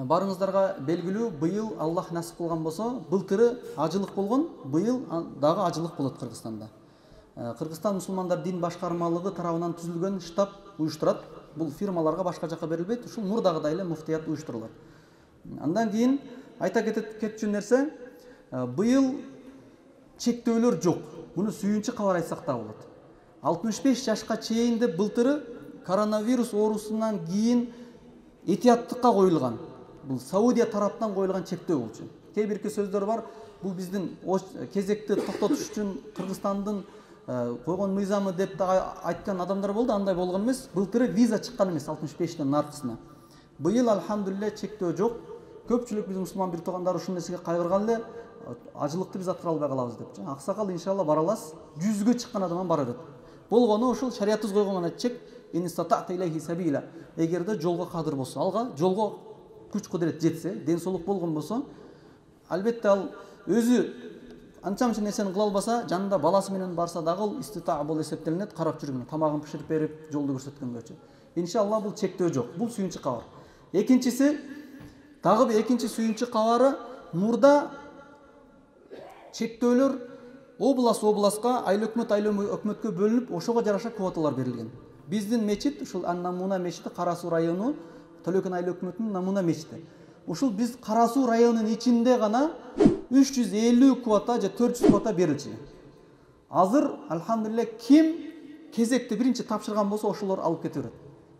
Барыңыздарга белгилүү, быйыл Аллах насип кылган болсо, былтыры ажылык болгон, быйыл дагы ажылык болот Кыргызстанда. Кыргызстан мусулмандар дин башкармалыгы тарабынан түзүлгөн штаб уюштурат. Бул фирмаларга башка жака берилбейт, ушул мурдагыдай эле муфтият уюштурулат. Андан кийин айта кетчү нерсе, быйыл чектөөлөр жок. Муну сүйүнчү кабар айтсак да болот. 65 жашка чейин деп былтыры коронавирус оорусунан кийин этияттыкка коюлган. Бул Саудия тараптан коюлган чектөө болчу. Кээ бирки сөздөр бар. Бул биздин кезекти токтотуш үчүн Кыргызстандын койгон мыйзамы деп айткан адамдар болду. Андай болгон эмес. Былтыры виза чыккан эмес 65тен наркысына. Быйыл алхамдулилля чектөө жок. Көпчүлүк биздин мусулман бир туугандар ушул нерсеге кайгырган эле, ажылыкты биз аткара албай калабыз депчи. Аксакал иншалла бара аласыз. 100гө чыккан адам бара берет. Болгону ушул шариятыбыз койгон гана чек эгерде жолго кадыр болсо, алга жолго күч кудурет жетсе, ден соолук болгон болсо, албетте ал өзү анча-мынча нерсени кыла албаса, жанында баласы менен барса дагы ал иститаа болуп эсептелинет, карап жүргөн, тамагын пиширип берип, жолду көрсөткөнгөчү. Иншалла бул чектөө жок. Бул сүйүнчү кабар. Экинчиси, дагы бир экинчи сүйүнчү кабары, мурда чектөөлөр областка, айыл өкмөткө бөлүнүп, ошого жараша квоталар берилген. Биздин мечит, ушул Намуна мечити, Кара Суу району, Төлөкөн айыл өкмөтүнүн Намуна мечити. Ушул биз Кара Суу районунун ичинде гана 350 квота же 400 квота берилчү. Азыр алхамдулилля ким кезекти биринчи тапшырган болсо, ошолор алып кете берет.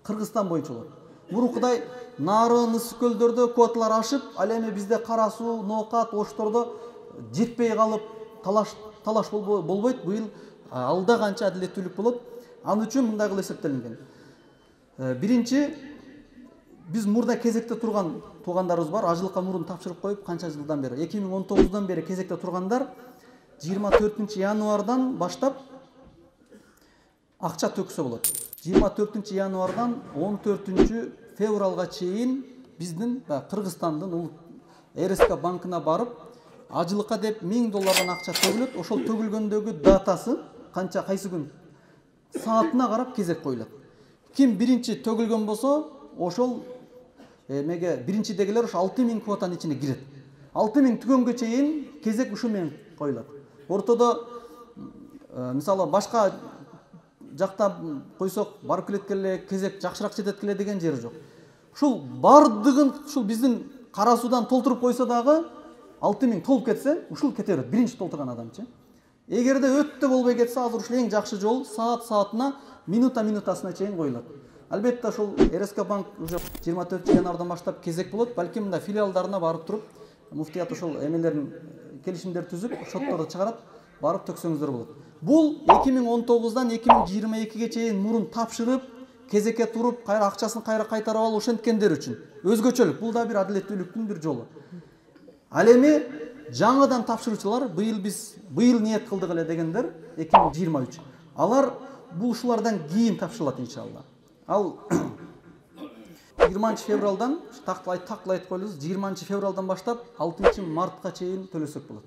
Кыргызстан боюнча болот. Мурукудай нары ысыкөлдөрдө квоталар ашып, ал эми бизде Кара Суу, Ноокат, Оштордо жетпей калып, талаш болбойт. Быйыл алда канча адилеттүүлүк болот. Ал үчүн мындай кылып эсептелинген. Биринчи, биз мурда кезекте турган туугандарыбыз бар, ажылыкка мурун тапшырып коюп, канча жылдан бери, 2019-дан бери кезекте тургандар 24 январдан баштап акча төксө болот. 24 январдан 14 февралга чейин биздин Кыргызстандын РСК банкына барып, ажылыкка деп $1000 акча төгүлөт. Ошол төгүлгөндөгү датасы канча, кайсы күн саатына карап кезек коюлат. Ким биринчи төгүлгөн болсо, ошол эмеге биринчидегилер ошо 6000 квотанын ичине кирет. 6000 түгөнгө чейин кезек ушул менен коюлат. Ортодо мисалы башка жакта койсок, барып келеткеле кезек жакшыраак жетет келе деген жери жок. Ушул бардыгын ушул биздин Кара Суудан толтуруп койсо дагы 6000 толуп кетсе, ушул кете берет, биринчи толтурган адамчы. Эгерде өттө болбой кетсе, азыр ушул эң жакшы жол саатына, минутасына чейин коюлат. Албетте ошол РСК банк уже 24 январдан баштап кезек болот. Балким мында филиалдарына барып туруп, муфтият ошол эмелерин, келишимдерди түзүп, шотторду чыгарат, барып төксөңүздөр болот. Бул 2019-дан 2022-ге чейин мурун тапшырып, кезекке туруп, кайра акчасын кайра кайтарып алып ошенткендер үчүн өзгөчөлүк. Бул да бир адилеттүүлүктүн бир жолу. Ал эми жаңыдан тапшыруучулар, быйыл ниет кылдык эле дегендер 2023. Алар бул ушулардан кийин тапшырылат иншалла. Ал 20 февралдан тактылайт коелубуз, 20 февралдан баштап 6 мартка чейин төлөсөк болот.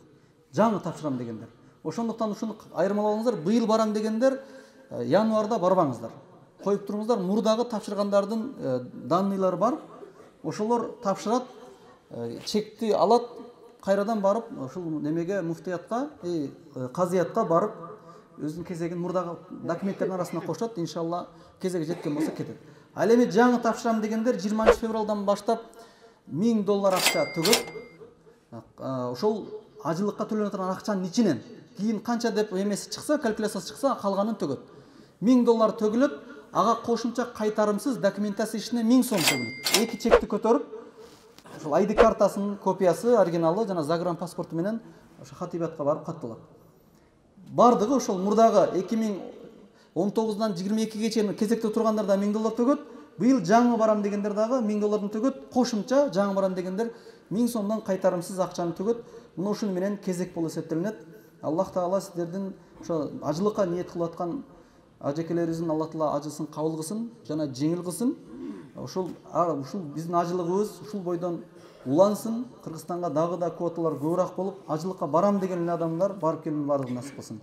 Жаңы тапшырам дегендер. Ошондуктан ушуну айырмалаңыздар, быйыл барам дегендер январда барбаңыздар. Коюп туруңуздар, мурдагы тапшыргандардын данныйлары бар. Ошолор тапшырат, чекти алат, кайрадан барып, ушул немеге муфтиятка, казыятка барып, өзүнүн кезегин мурдагы документтердин арасына кошот, иншалла кезеги жеткен болсо кетет. Ал эми жаңы тапшырам дегендер 20 февралдан баштап $1000 акча төгөп, ошол ажылыкка төлөнө турган акчанын ичинен кийин канча деп эмеси чыкса, калькуляциясы чыкса, калганын төгөт. $1000 төгүлөт, ага кошумча кайтарымсыз документация ишине $1000 төгүлөт. Эки чекти көтөрүп, ошол ID картасынын копиясы, оригиналы жана загран паспорту менен ошо хатибатка барып катталат. Бардыгы ошол мурдагы 2019-дан 22-ге чейин кезекте тургандар да $1000 төгөт. Быйыл жаңы барам дегендер дагы $1000 төгөт. Кошумча жаңы барам дегендер $1000 кайтарымсыз акчаны төгөт. Муну ушуну менен кезек болуп эсептелинет. Аллах таала сиздердин ошо ажылыкка ниет кылып аткан ажекелерибиздин Аллах таала ажысын кабыл кылсын жана жеңил кылсын. Ушул биздин ажылыгыбыз ушул бойдон улансын, Кыргызстанга дагы да квоталар көбүрөөк болуп, ажылыкка барам деген адамдар барып келүүнү бардыгын насип кылсын.